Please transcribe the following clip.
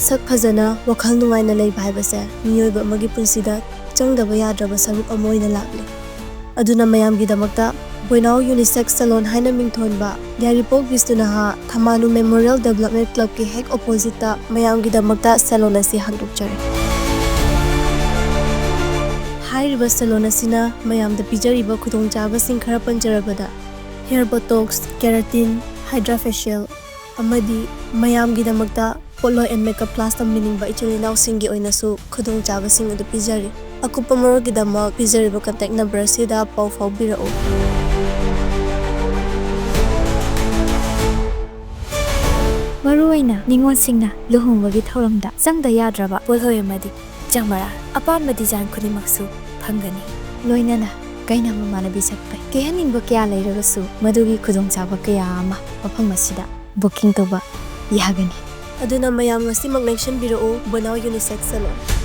ꯃꯁꯛ ꯐꯖꯅ ꯋꯥꯈꯜ ꯅꯨꯡꯉꯥꯏꯅ ꯂꯩꯕ ꯍꯥꯏꯕꯁꯦ ꯃꯤꯑꯣꯏꯕ ꯑꯃꯒꯤ ꯄꯨꯟꯁꯤꯗ ꯆꯪꯗꯕ ꯌꯥꯗ꯭ꯔꯕ ꯁꯔꯨꯛ ꯑꯃ ꯑꯣꯏꯅ ꯂꯥꯛꯂꯤ꯫ ꯑꯗꯨꯅ ꯃꯌꯥꯝꯒꯤꯗꯃꯛꯇ Boynao Unisex salon haina mingthonba Yairipok Bishnunaha Thamanu Memorial Development Club ki hek opposite ta mayamgidamakta salon asi hangdokjare. Hairiba salon asina mayamda pijariba khudongchabasing khara panjarabada hair botox, keratin, hydra facial amadi mayamgidamakta polo and makeup class tamminingba ichilinaw singi oinasu khudongchabasing adu pijari. Akupa marogidamag pijariba contact number sida pau faubirao. Maruaina ningon singna luhungwagi thauramda changda yadraba polhoi amadi changmara apanba design khunimaksu phangani loinana kaina mamanabi sakpai kehaningba kya leiragasu madugi khudongchaba kaya ama mafam asida booking toba yagani Aduna mayam ngasi magnation birao Boynao Unisex salon.